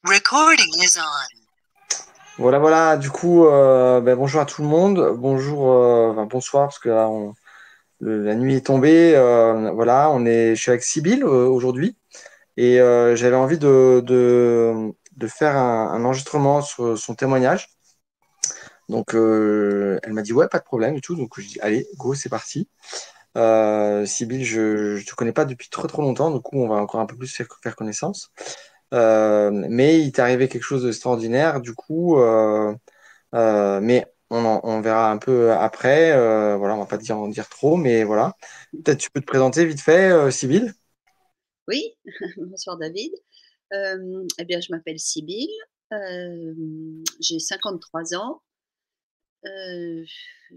Recording is on. Voilà, voilà. Du coup, bonjour à tout le monde. Bonjour, bonsoir, parce que là, la nuit est tombée. Voilà, je suis avec Sybille aujourd'hui, et j'avais envie de faire un enregistrement sur son témoignage. Donc, elle m'a dit ouais, pas de problème et tout. Donc, je dis allez, go, c'est parti. Sybille, je te connais pas depuis trop trop longtemps. Du coup, on va encore un peu plus faire connaissance. Mais il t'est arrivé quelque chose d'extraordinaire. Du coup. Mais on verra un peu après. Voilà, on va pas en dire trop, mais voilà. Peut-être tu peux te présenter vite fait, Sybille. Oui, bonsoir David. Eh bien, je m'appelle Sybille, j'ai 53 ans. Je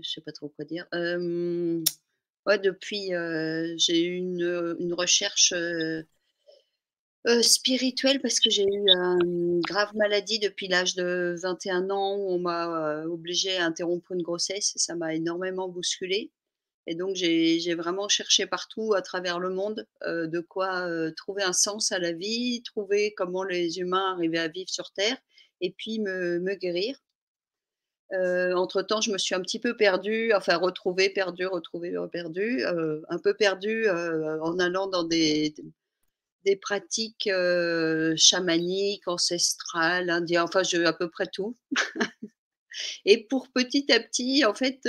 sais pas trop quoi dire. Ouais, depuis, j'ai eu une recherche spirituelle parce que j'ai eu une grave maladie depuis l'âge de 21 ans où on m'a obligée à interrompre une grossesse et ça m'a énormément bousculée. Et donc j'ai vraiment cherché partout à travers le monde, de quoi, trouver un sens à la vie, trouver comment les humains arrivaient à vivre sur terre et puis me guérir. Entre-temps, je me suis un petit peu perdue, enfin retrouvée, perdue, retrouvée, reperdue, un peu perdue, en allant dans des pratiques, chamaniques, ancestrales, indiennes, enfin je à peu près tout. Et pour petit à petit, en fait,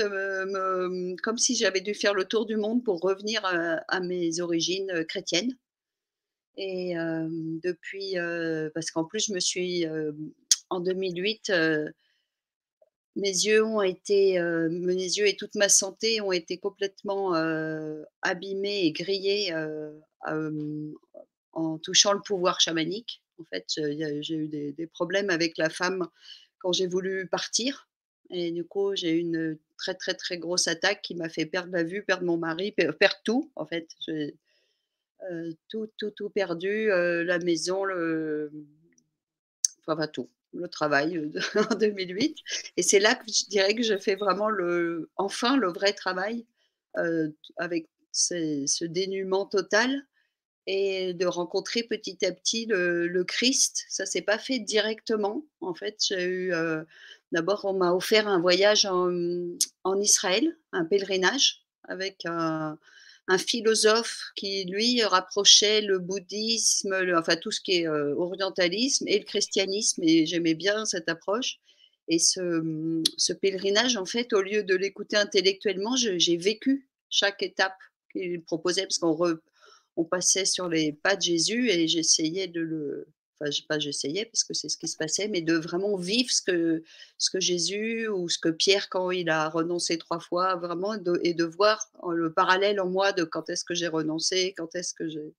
comme si j'avais dû faire le tour du monde pour revenir, à mes origines, chrétiennes. Et depuis, parce qu'en plus je me suis, en 2008, mes yeux et toute ma santé ont été complètement, abîmés et grillés, hem, en touchant le pouvoir chamanique. En fait, j'ai eu des problèmes avec la femme quand j'ai voulu partir et du coup, j'ai eu une très, très, très grosse attaque qui m'a fait perdre la vue, perdre mon mari, perdre tout en fait. J'ai, tout, tout, tout perdu, la maison, enfin tout, le travail, en 2008. Et c'est là que je dirais que je fais vraiment enfin le vrai travail, avec ce dénuement total et de rencontrer petit à petit le Christ. Ça s'est pas fait directement. En fait, j'ai eu, d'abord on m'a offert un voyage en Israël, un pèlerinage avec un philosophe qui lui rapprochait le bouddhisme, enfin tout ce qui est, orientalisme et le christianisme et j'aimais bien cette approche et ce pèlerinage en fait, au lieu de l'écouter intellectuellement, j'ai vécu chaque étape qu'il proposait parce on passait sur les pas de Jésus et j'essayais de le enfin, pas j'essayais parce que c'est ce qui se passait, mais de vraiment vivre ce que Jésus ou ce que Pierre, quand il a renoncé 3 fois, vraiment et de voir le parallèle en moi de quand est-ce que j'ai renoncé, quand est-ce que j'ai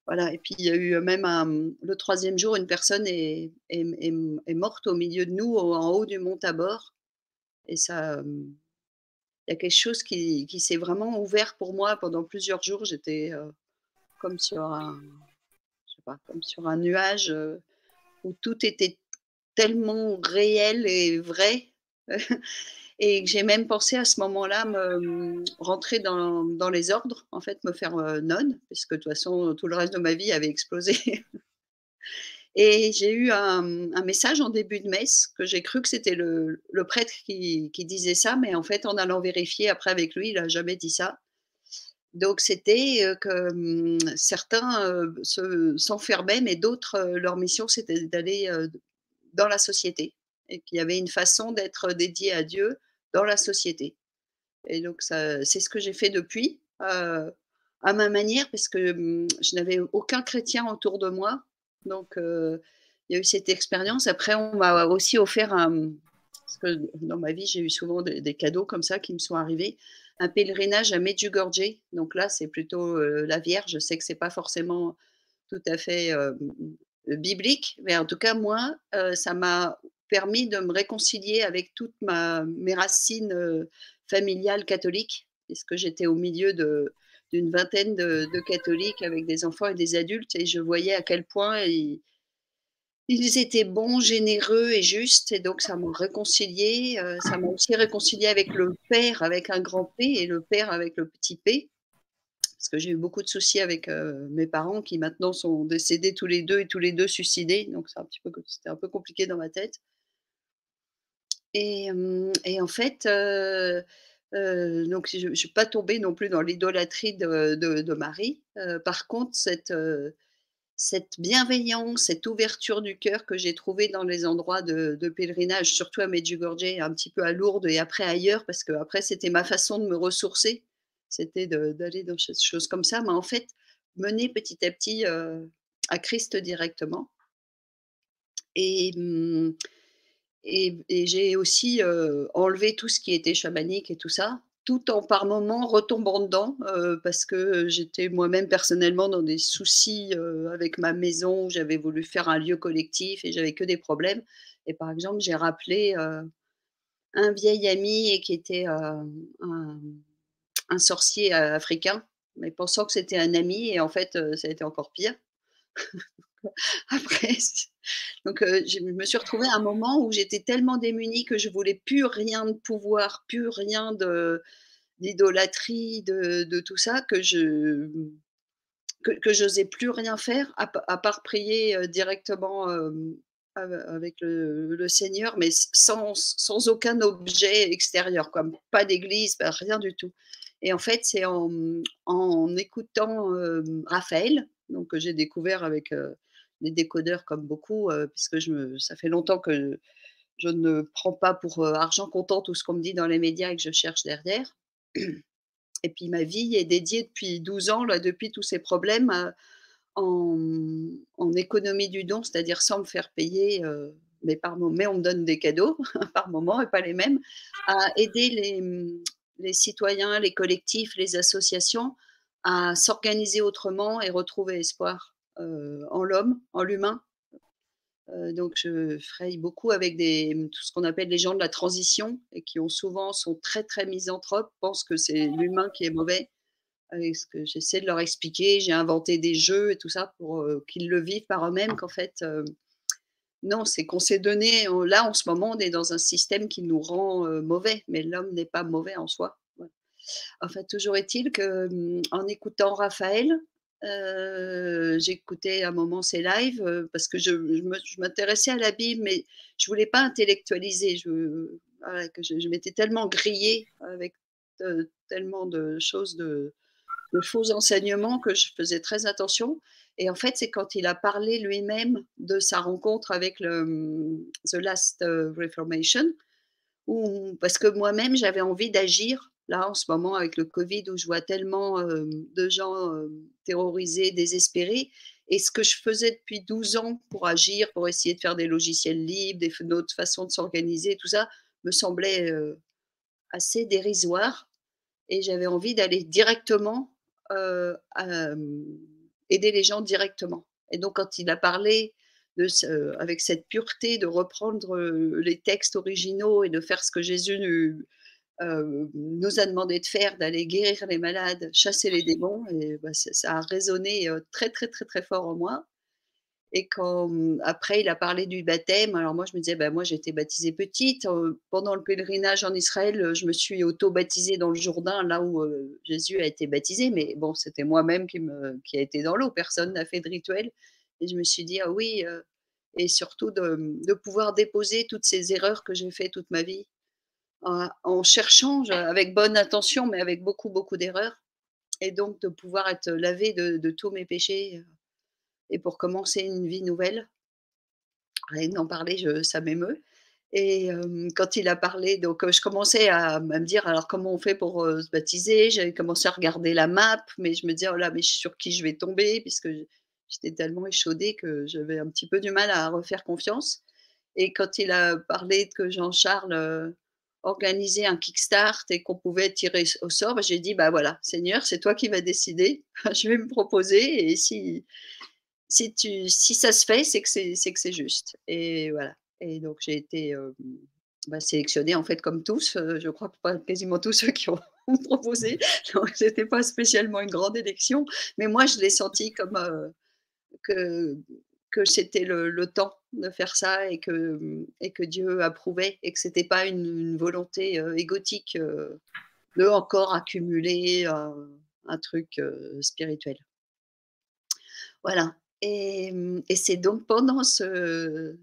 voilà. Et puis il y a eu même le troisième jour, une personne est morte au milieu de nous, en haut du mont Tabor et ça, il y a quelque chose qui s'est vraiment ouvert pour moi pendant plusieurs jours. J'étais, comme sur un je sais pas, comme sur un nuage, où tout était tellement réel et vrai et que j'ai même pensé à ce moment-là rentrer dans les ordres, en fait, me faire, nonne, puisque de toute façon, tout le reste de ma vie avait explosé et j'ai eu un message en début de messe que j'ai cru que c'était le prêtre qui disait ça, mais en fait, en allant vérifier après avec lui, il a jamais dit ça. Donc c'était, que, certains, s'enfermaient, mais d'autres, leur mission, c'était d'aller, dans la société et qu'il y avait une façon d'être dédié à Dieu dans la société et donc ça c'est ce que j'ai fait depuis, à ma manière parce que, je n'avais aucun chrétien autour de moi donc il y a eu cette expérience. Après on m'a aussi offert parce que dans ma vie, j'ai eu souvent des cadeaux comme ça qui me sont arrivés. Un pèlerinage à Medjugorje, donc là, c'est plutôt, la Vierge. Je sais que c'est pas forcément tout à fait, biblique, mais en tout cas, moi, ça m'a permis de me réconcilier avec toutes mes racines, familiales catholiques, puisque j'étais au milieu d'une vingtaine de catholiques avec des enfants et des adultes et je voyais à quel point ils étaient bons, généreux et justes et donc ça m'a réconciliée, ça m'a aussi réconciliée avec le Père avec un grand P et le Père avec le petit p. parce que j'ai eu beaucoup de soucis avec, mes parents qui maintenant sont décédés tous les 2 et tous les 2 suicidés, donc c'était un peu compliqué dans ma tête et en fait, donc je ne suis pas tombée non plus dans l'idolâtrie de Marie. Par contre, cette bienveillance, cette ouverture du cœur que j'ai trouvée dans les endroits de pèlerinage, surtout à Medjugorje, un petit peu à Lourdes et après ailleurs, parce qu'après c'était ma façon de me ressourcer, c'était d'aller dans ces choses comme ça, m'a en fait menée petit à petit, à Christ directement et mmh et j'ai aussi, enlevé tout ce qui était chamanique et tout ça, tout en par moments retombant dedans, parce que j'étais moi-même personnellement dans des soucis, avec ma maison où j'avais voulu faire un lieu collectif et j'avais que des problèmes et par exemple, j'ai rappelé, un vieil ami et qui était, un sorcier, africain, mais pensant que c'était un ami et en fait, ça a été encore pire. Après donc je me suis retrouvée à un moment où j'étais tellement démunie que je voulais plus rien de pouvoir, plus rien d'idolâtrie, de tout ça, que j'osais plus rien faire à part prier, directement, avec le Seigneur, mais sans aucun objet extérieur, quoi. Pas d'église, pas rien du tout et en fait, c'est en écoutant, Raphaël, donc que j'ai découvert avec, les décodeurs comme beaucoup, puisque ça fait longtemps que je ne prends pas pour, argent comptant tout ce qu'on me dit dans les médias et que je cherche derrière. Et puis ma vie est dédiée depuis 12 ans, là, depuis tous ces problèmes, en en économie du don, c'est-à-dire sans me faire payer, mais on me donne des cadeaux par moment et pas les mêmes, à aider les citoyens, les collectifs, les associations à s'organiser autrement et retrouver espoir, en l'homme, en l'humain. Donc je fraye beaucoup avec tout ce qu'on appelle les gens de la transition et qui ont souvent sont très, très misanthropes, pensent que c'est l'humain qui est mauvais et ce que j'essaie de leur expliquer. J'ai inventé des jeux et tout ça pour, qu'ils le vivent par eux-mêmes qu'en fait, non, c'est qu'on s'est donné là, en ce moment, on est dans un système qui nous rend, mauvais, mais l'homme n'est pas mauvais en soi. Voilà. Enfin, toujours est-il que, en écoutant Raphaël, j'écoutais un moment ses lives, parce que je m'intéressais à la Bible, mais je voulais pas intellectualiser. Voilà, que je m'étais tellement grillée avec, tellement de choses de faux enseignements que je faisais très attention et en fait, c'est quand il a parlé lui-même de sa rencontre avec The Last, Reformation parce que moi-même j'avais envie d'agir, là, en ce moment avec le covid où je vois tellement, de gens, terrorisés, désespérés et ce que je faisais depuis 12 ans pour agir, pour essayer de faire des logiciels libres, d'autres façons de s'organiser, tout ça, me semblait, assez dérisoire et j'avais envie d'aller directement, aider les gens directement et donc quand il a parlé avec cette pureté de reprendre, les textes originaux et de faire ce que Jésus nous a demandé de faire, d'aller guérir les malades, chasser les démons et bah, ça a résonné, très, très, très, très fort en moi et quand, après il a parlé du baptême, alors moi je me disais: «Bah, moi j'ai été baptisée petite, pendant le pèlerinage en Israël, je me suis auto-baptisée dans le Jourdain, là où, Jésus a été baptisé», mais bon, c'était moi-même qui a été dans l'eau, personne n'a fait de rituel et je me suis dit: «Ah oui», et surtout de pouvoir déposer toutes ces erreurs que j'ai fait toute ma vie, en cherchant, avec bonne intention, mais avec beaucoup, beaucoup d'erreurs et donc de pouvoir être lavée de tous mes péchés, et pour commencer une vie nouvelle. Rien que d'en parler, ça m'émeut et quand il a parlé donc je commençais à me dire: «Alors comment on fait pour, se baptiser?» J'avais commencé à regarder la map, mais je me disais: «Oh là, mais sur qui je vais tomber?» puisque j'étais tellement échaudée que j'avais un petit peu du mal à refaire confiance et quand il a parlé que Jean-Charles, organisait un kickstart et qu'on pouvait tirer au sort, bah, j'ai dit: «Bah, voilà, Seigneur, c'est toi qui vas décider. Je vais me proposer et si ça se fait, c'est que c'est juste et voilà et donc j'ai été, bah, sélectionnée en fait comme tous, je crois que pas quasiment tous ceux qui ont proposé, donc c'était pas spécialement une grande élection, mais moi je l'ai senti comme, que c'était le temps de faire ça et que Dieu approuvait et que c'était pas une volonté, égotique, de encore accumuler, un truc, spirituel. Voilà et c'est donc pendant ce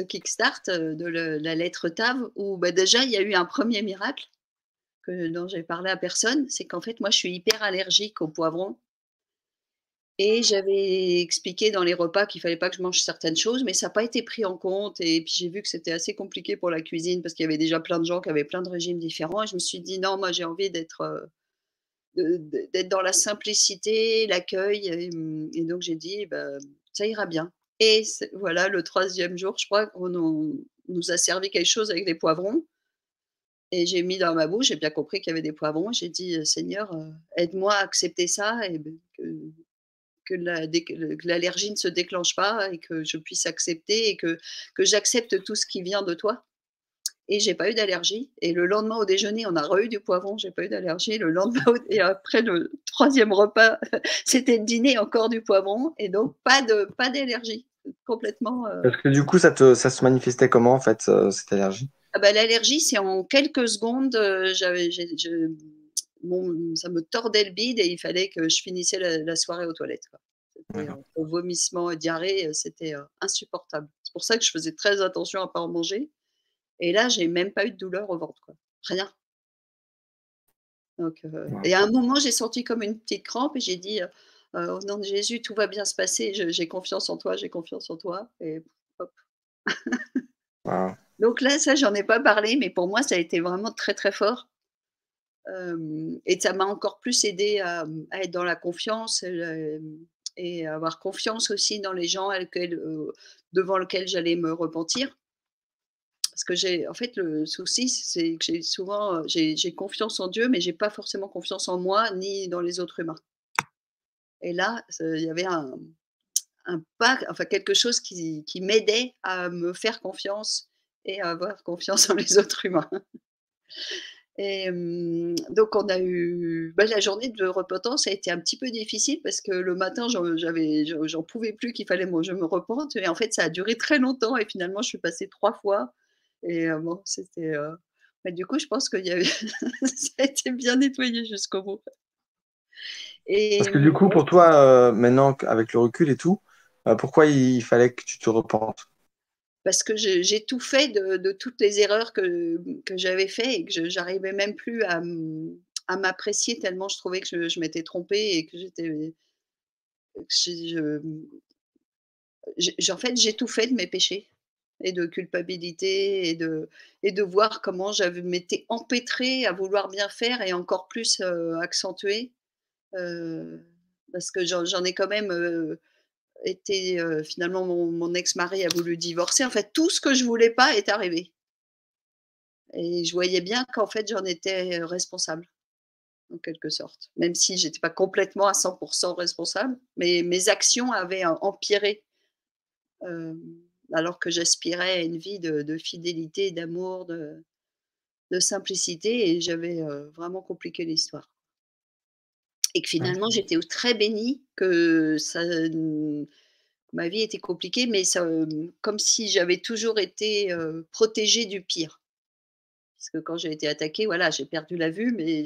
kickstart, de le la lettre TAV où, bah, déjà il y a eu un premier miracle dont j'ai parlé à personne. C'est qu'en fait moi je suis hyper allergique aux poivrons et j'avais expliqué dans les repas qu'il fallait pas que je mange certaines choses, mais ça a pas été pris en compte et puis j'ai vu que c'était assez compliqué pour la cuisine parce qu'il y avait déjà plein de gens qui avaient plein de régimes différents et je me suis dit: «Non, moi j'ai envie d'être, d'être dans la simplicité, l'accueil et donc j'ai dit: «Bah, ça ira bien» et voilà le troisième jour, je crois qu'on nous a servi quelque chose avec des poivrons et j'ai mis dans ma bouche, j'ai bien compris qu'il y avait des poivrons. J'ai dit: «Seigneur, aide-moi à accepter ça et que l'allergie ne se déclenche pas et que je puisse accepter et que j'accepte tout ce qui vient de toi» et j'ai pas eu d'allergie et le lendemain au déjeuner, on a re-eu du poivron, j'ai pas eu d'allergie. Le lendemain et après le troisième repas, c'était le dîner, encore du poivron et donc pas d'allergie. Complètement, Parce que du coup, ça se manifestait comment, en fait, cette allergie? ah bah, l'allergie, c'est en quelques secondes, j'avais je mon ça me tordait le bide et il fallait que je finissais la soirée aux toilettes, quoi. C'était, D'accord. vomissement et diarrhée, c'était, insupportable. C'est pour ça que je faisais très attention à pas en manger et là, j'ai même pas eu de douleur au ventre, quoi. Rien. Donc Wow. et à un moment, j'ai senti comme une petite crampe et j'ai dit, «Au nom de Jésus, tout va bien se passer, j'ai confiance en toi, j'ai confiance en toi» et hop. Wow. Donc là, ça, j'en ai pas parlé, mais pour moi, ça a été vraiment très, très fort, et ça m'a encore plus aidée à être dans la confiance, et à avoir confiance aussi dans les gens devant lesquels j'allais me repentir. Parce que en fait, le souci, c'est que j'ai souvent, j'ai confiance en Dieu, mais j'ai pas forcément confiance en moi, ni dans les autres humains. Et là, il y avait un pas, enfin quelque chose qui m'aidait à me faire confiance et à avoir confiance en les autres humains. Et donc on a eu bah, la journée de repentance a été un petit peu difficile parce que le matin, j'en pouvais plus qu'il fallait je me repente et en fait, ça a duré très longtemps et finalement, je suis passée 3 fois et bon, c'était, bah, du coup, je pense qu'il y a eu ça a été bien nettoyé jusqu'au bout Parce et que du coup, pour toi, maintenant, avec le recul et tout, pourquoi il fallait que tu te repentes? parce que j'ai tout fait de toutes les erreurs que j'avais fait et que j'arrivais même plus à m'apprécier tellement je trouvais que je m'étais trompée et que j'ai je en fait, j'ai tout fait de mes péchés et de culpabilité et de voir comment m'étais empêtrée à vouloir bien faire et encore plus, accentuée, heu, parce que j'en ai quand même, été, finalement mon ex-mari a voulu divorcer. En fait, tout ce que je voulais pas est arrivé et je voyais bien qu'en fait, j'en étais, responsable, en quelque sorte. Même si j'étais pas complètement à 100 responsable, mais mes actions avaient empiré. Alors que j'aspirais à une vie de fidélité, d'amour, de simplicité et j'avais, vraiment compliqué l'histoire et que Ouais. finalement j'étais très bénie que ma vie était compliquée mais ça, comme si j'avais toujours été, protégée du pire. Parce que quand j'ai été attaquée, voilà, j'ai perdu la vue mais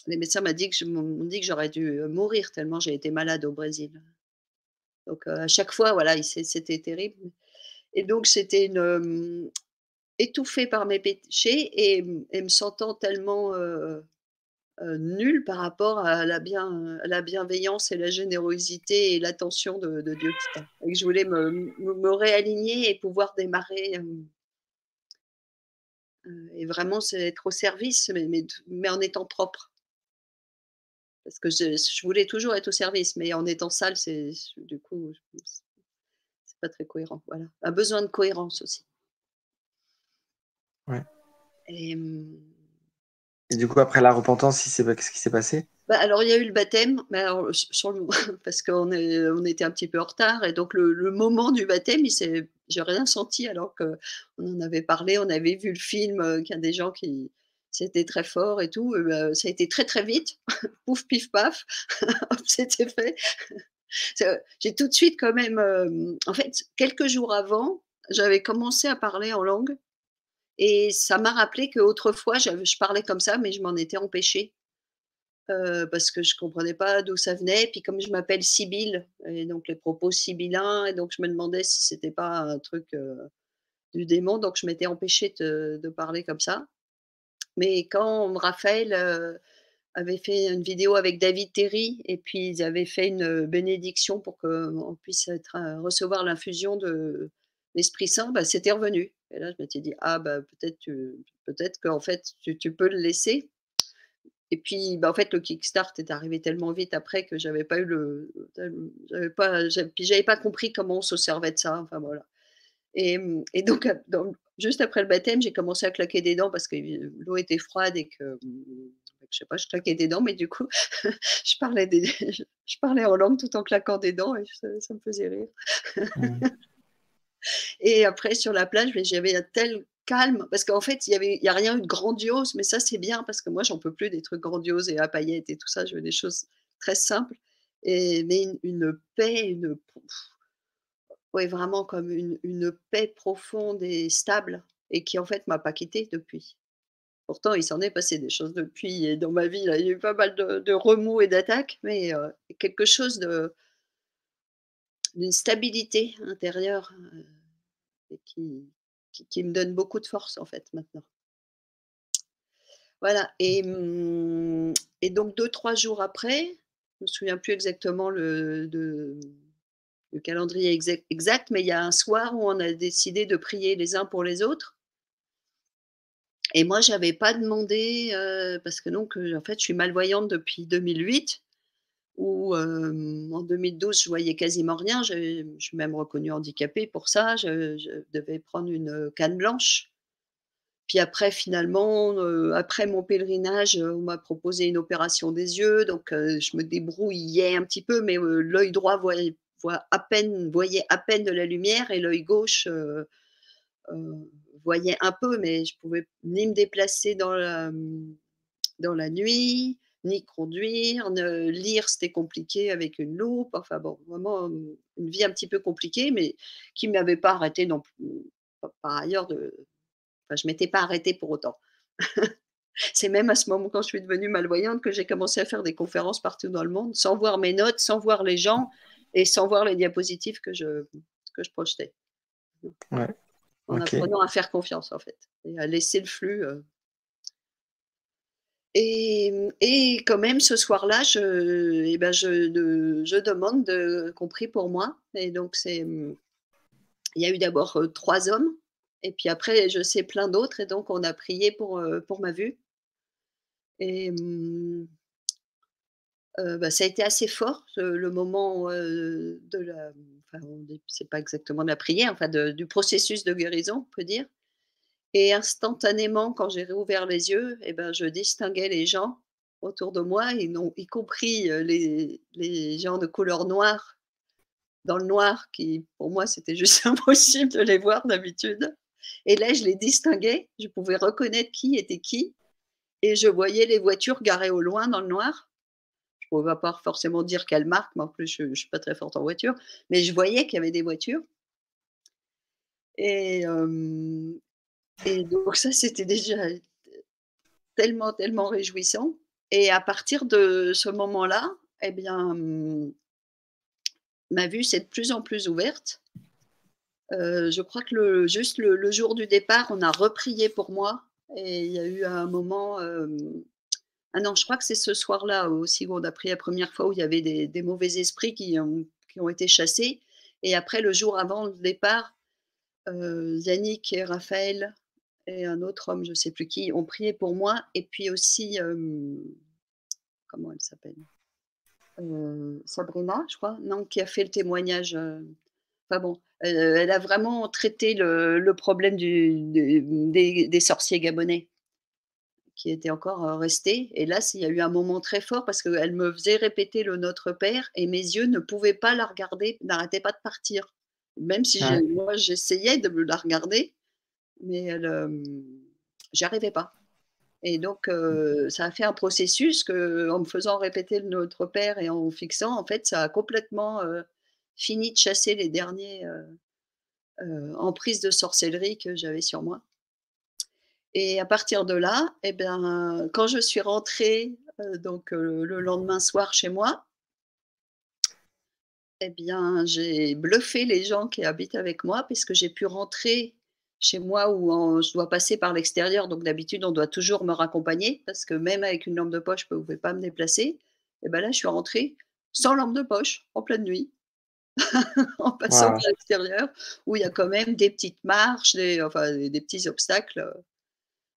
les médecins m'ont dit que j'aurais dû, mourir tellement j'ai été malade au Brésil. Donc, à chaque fois, voilà, c'était terrible et donc c'était étouffée par mes péchés et me sentant tellement, nulle par rapport à la bienveillance et la générosité et l'attention de Dieu et que je voulais me réaligner et pouvoir démarrer, et vraiment c'est être au service mais en étant propre. Parce que je voulais toujours être au service, mais en étant sale, c'est du coup, c'est pas très cohérent, voilà. Un besoin de cohérence aussi Ouais. et Et du coup, après la repentance, qu'est-ce qui s'est passé? bah, alors il y a eu le baptême, mais alors sur le parce on était un petit peu en retard et donc le moment du baptême, j'ai rien senti alors qu'on en avait parlé, on avait vu le film, qu'il y a des gens qui c'était très fort et tout, bah, ça a été très, très vite. Pouf, pif, paf, hop, c'était fait. J'ai tout de suite quand même, en fait, quelques jours avant, j'avais commencé à parler en langue et ça m'a rappelé qu'autrefois je parlais comme ça, mais je m'en étais empêchée. parce que je comprenais pas d'où ça venait. Puis comme je m'appelle Sibylle et donc les propos sibyllins et donc je me demandais si c'était pas un truc, du démon, donc je m'étais empêchée de parler comme ça. Mais quand Raphaël, avait fait une vidéo avec David Terry et puis ils avaient fait une, bénédiction pour qu'on puisse être, recevoir l'infusion de l'Esprit Saint, bah, c'était revenu et là je m'étais dit: «Ah bah, peut-être qu'en fait tu peux le laisser». Et puis, bah, en fait, le kickstart est arrivé tellement vite après que j'avais pas eu j'avais pas compris comment on se servait de ça, enfin voilà. Et donc juste après le baptême, j'ai commencé à claquer des dents parce que l'eau était froide et que, je sais pas, je claquais des dents, mais du coup, je parlais des je parlais en langue tout en claquant des dents et ça me faisait rire. Mmh. Et après sur la plage, mais j'avais un tel calme parce qu'en fait, il y a rien eu de grandiose, mais ça, c'est bien parce que moi, j'en peux plus des trucs grandioses et à paillettes et tout ça. Je veux des choses très simples mais une paix, ouais, vraiment comme une paix profonde et stable et qui, en fait, m'a pas quittée depuis. Pourtant, il s'en est passé des choses depuis et dans ma vie, là, il y a eu pas mal de remous et d'attaques, mais quelque chose d'une stabilité intérieure, et qui me donne beaucoup de force, en fait, maintenant. Voilà et donc 2 3 jours après, je me souviens plus exactement le calendrier exact, mais il y a un soir où on a décidé de prier les uns pour les autres et moi j'avais pas demandé, parce que donc, en fait, je suis malvoyante depuis 2008 où, en 2012, je voyais quasiment rien. Je suis même reconnue handicapée pour ça. Je devais prendre une, canne blanche. Puis après finalement, après mon pèlerinage, on m'a proposé une opération des yeux, donc je me débrouillais un petit peu, mais l'œil droit voyait à peine de la lumière et l'œil gauche, heu, voyait un peu, mais je pouvais ni me déplacer dans la nuit, ni conduire, ne lire, c'était compliqué avec une loupe, enfin bon, vraiment, une vie un petit peu compliquée, mais qui m'avait pas arrêtée non plus, par ailleurs enfin je m'étais pas arrêtée pour autant. C'est même à ce moment, quand je suis devenue malvoyante, que j'ai commencé à faire des conférences partout dans le monde, sans voir mes notes, sans voir les gens et sans voir les diapositives que je projetais. Ouais, En OK. apprenant à faire confiance, en fait et à laisser le flux, et quand même ce soir-là, je demande qu'on prie pour moi et donc il y a eu d'abord, 3 hommes et puis après je sais plein d'autres et donc on a prié pour ma vue et bah, ça a été assez fort, le moment, de la enfin, on dit c'est pas exactement de la prière, enfin du processus de guérison, on peut dire et instantanément, quand j'ai réouvert les yeux et ben, je distinguais les gens autour de moi et non y compris, les gens de couleur noire, dans le noir qui, pour moi, c'était juste impossible de les voir d'habitude et là, je les distinguais, je pouvais reconnaître qui était qui et je voyais les voitures garées au loin dans le noir. On va pas forcément dire quelle marque, mais en plus je suis pas très forte en voiture, mais je voyais qu'il y avait des voitures et donc ça, c'était déjà tellement, tellement réjouissant et à partir de ce moment-là et bien, ma vue s'est de plus en plus ouverte. Je crois que le jour du départ, on a reprié pour moi et il y a eu un moment, ah non, je crois que c'est ce soir-là aussi où on a prié la première fois où il y avait des mauvais esprits qui ont été chassés et après le jour avant le départ, Yannick et Raphaël et un autre homme, je ne sais plus qui, ont prié pour moi et puis aussi, comment elle s'appelle? Sabrina, je crois? Non, qui a fait le témoignage, enfin bon, elle a vraiment traité le problème des sorciers gabonais. Qui était encore, resté et là, il y a eu un moment très fort parce qu'elle me faisait répéter le Notre Père et mes yeux ne pouvaient pas la regarder, n'arrêtaient pas de partir. Même si Ouais. moi j'essayais de la regarder, mais j'y arrivais pas et donc ça a fait un processus qu'en me faisant répéter le Notre Père et en fixant, en fait, ça a complètement, fini de chasser les derniers, emprises de sorcellerie que j'avais sur moi. Et à partir de là, et bien, quand je suis rentrée, donc le lendemain soir chez moi, et bien, j'ai bluffé les gens qui habitent avec moi puisque j'ai pu rentrer chez moi où je dois passer par l'extérieur. Donc d'habitude, on doit toujours me raccompagner parce que même avec une lampe de poche, je ne pouvais pas me déplacer. Et ben là, je suis rentrée sans lampe de poche, en pleine nuit, en passant Voilà. par l'extérieur où il y a quand même des petites marches, enfin, des petits obstacles.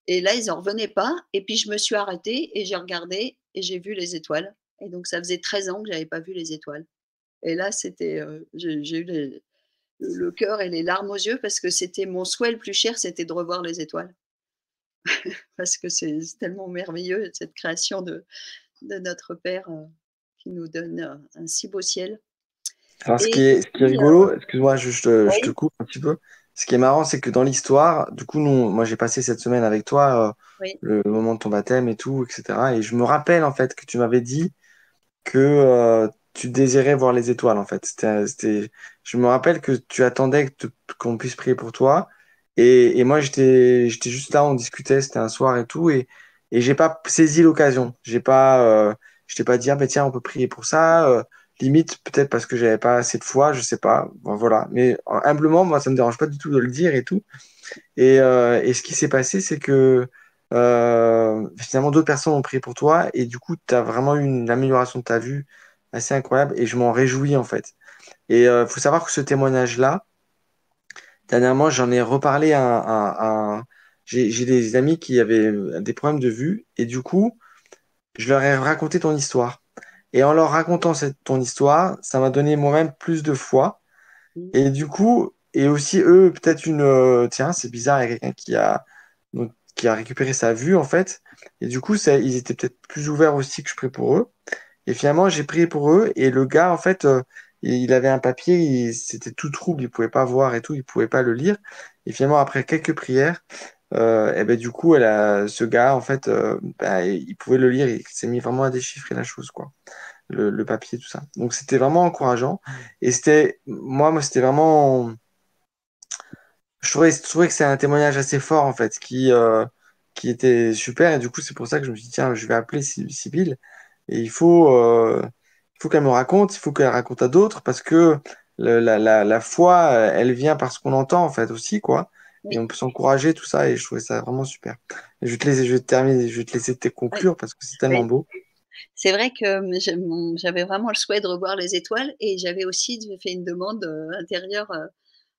Et là, ils n'en revenaient pas. Et puis je me suis arrêtée et j'ai regardé et j'ai vu les étoiles. Et donc ça faisait 13 ans que j'avais pas vu les étoiles. Et là, c'était, j'ai eu le cœur et les larmes aux yeux parce que c'était mon souhait le plus cher, c'était de revoir les étoiles. Parce que c'est tellement merveilleux cette création de notre Père, qui nous donne, un si beau ciel. Alors, ce Et qui est, ce qui est puis, rigolo, excuse-moi, je te oui, coupe un petit peu. Ce qui est marrant, c'est que dans l'histoire, du coup, moi, j'ai passé cette semaine avec toi, oui, le moment de ton baptême et tout, etc. Et je me rappelle, en fait, que tu m'avais dit que tu désirais voir les étoiles, en fait. Je me rappelle que tu attendais qu'on puisse prier pour toi. Et moi, j'étais juste là, on discutait, c'était un soir et tout. Et j'ai pas saisi l'occasion. Je t'ai pas dit, ah, ben tiens, on peut prier pour ça. Limite, peut-être parce que j'avais pas assez de foi, je sais pas. Bon, voilà. Mais humblement, moi, ça me dérange pas du tout de le dire et tout. Et ce qui s'est passé, c'est que finalement, d'autres personnes ont prié pour toi et du coup, tu as vraiment eu une amélioration de ta vue assez incroyable et je m'en réjouis en fait. Et il faut savoir que ce témoignage-là, dernièrement, j'en ai reparlé j'ai des amis qui avaient des problèmes de vue et du coup, je leur ai raconté ton histoire. Et en leur racontant ton histoire, ça m'a donné moi-même plus de foi. mmh, Et du coup, et aussi eux, peut-être tiens, c'est bizarre, il y a quelqu'un qui a récupéré sa vue en fait. Et du coup, ils étaient peut-être plus ouverts aussi que je prie pour eux. Et finalement, j'ai prié pour eux. Et le gars, en fait, il avait un papier, c'était tout trouble, il pouvait pas voir et tout, il pouvait pas le lire. Et finalement, après quelques prières, et ben, du coup, ce gars, en fait, bah, il pouvait le lire. Il s'est mis vraiment à déchiffrer la chose, quoi. Le papier, tout ça. Donc, c'était vraiment encourageant. Et moi, c'était vraiment. Je trouvais que c'est un témoignage assez fort, en fait, qui était super. Et du coup, c'est pour ça que je me suis dit, tiens, je vais appeler Sybille. Et il faut qu'elle me raconte, il faut qu'elle raconte à d'autres, parce que la foi, elle vient parce qu'on entend, en fait, aussi, quoi. Et oui, on peut s'encourager, tout ça. Et je trouvais ça vraiment super. Et je vais terminer, je vais te laisser te oui, conclure parce que c'est tellement oui. beau. C'est vrai que, j'avais vraiment le souhait de revoir les étoiles et j'avais aussi fait une demande, intérieure,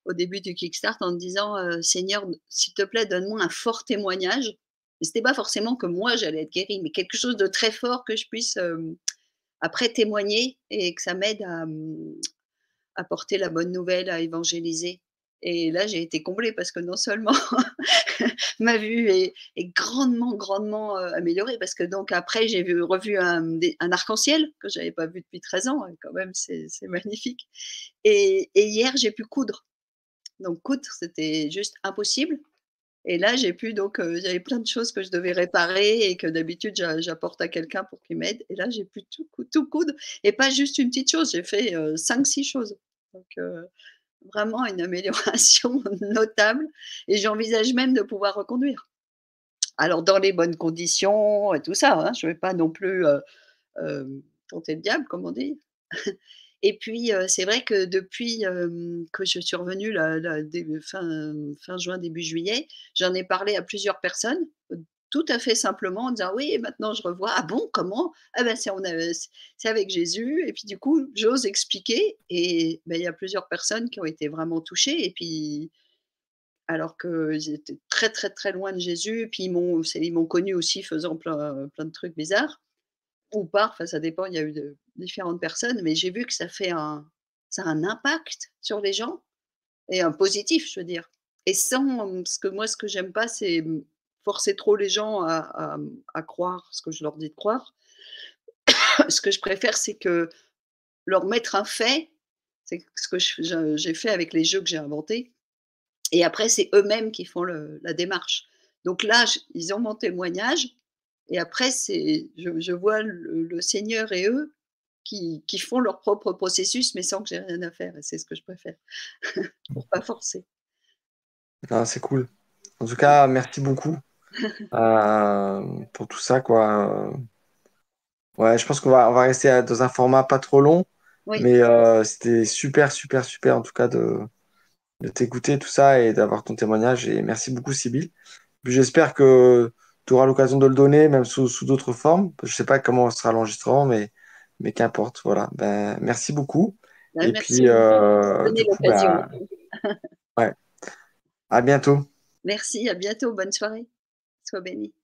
au début du kickstart en me disant, «Seigneur, s'il te plaît, donne-moi un fort témoignage». Mais c'était pas forcément que moi j'allais être guérie, mais quelque chose de très fort que je puisse, après témoigner et que ça m'aide à porter la bonne nouvelle, à évangéliser. Et là, j'ai été comblée parce que non seulement ma vue est grandement, grandement, améliorée parce que donc après j'ai revu un arc-en-ciel que j'avais pas vu depuis 13 ans, quand même c'est magnifique. Et hier, j'ai pu coudre. Donc coudre, c'était juste impossible. Et là, j'ai pu donc, j'avais plein de choses que je devais réparer et que d'habitude j'apporte à quelqu'un pour qu'il m'aide. Et là, j'ai pu tout coudre et pas juste une petite chose, j'ai fait, 5-6 choses. Donc, vraiment une amélioration notable et j'envisage même de pouvoir reconduire. Alors dans les bonnes conditions et tout ça, hein, je ne vais pas non plus, tenter le diable comme on dit. Et puis, c'est vrai que depuis, que je suis revenue là début fin juin, début juillet, j'en ai parlé à plusieurs personnes, tout à fait simplement en disant: «Oui, maintenant je revois». «Ah bon, comment?» «Ah ben c'est avec Jésus». Et puis du coup, j'ose expliquer et ben il y a plusieurs personnes qui ont été vraiment touchées et puis alors qu'ils étaient très, très, très loin de Jésus, et puis ils m'ont connue aussi faisant plein de trucs bizarres ou pas, enfin ça dépend, il y a eu de différentes personnes, mais j'ai vu que ça a un impact sur les gens et un positif, je veux dire. Et sans, ce que moi, ce que j'aime pas, c'est, forcer trop les gens à croire ce que je leur dis de croire. Ce que je préfère, c'est que leur mettre un fait, c'est ce que j'ai fait avec les jeux que j'ai inventés. Et après, c'est eux-mêmes qui font la démarche. Donc là, ils ont mon témoignage et après, je vois le Seigneur et eux qui font leur propre processus, mais sans que j'ai rien à faire. Et c'est ce que je préfère, pour pas forcer. Ah, c'est cool. En tout cas, merci beaucoup. pour tout ça, quoi. Ouais, je pense qu'on va rester dans un format pas trop long, Oui, mais c'était super, super, super en tout cas de t'écouter tout ça et d'avoir ton témoignage. Et merci beaucoup, Sybille. Puis j'espère que tu auras l'occasion de le donner, même sous d'autres formes. Je sais pas comment sera l'enregistrement, mais qu'importe. Voilà. Ben, merci beaucoup. bah, Et merci puis, beaucoup de du donner coup, l'occasion. bah, ouais. À bientôt. Merci, à bientôt, bonne soirée. Sois bénie.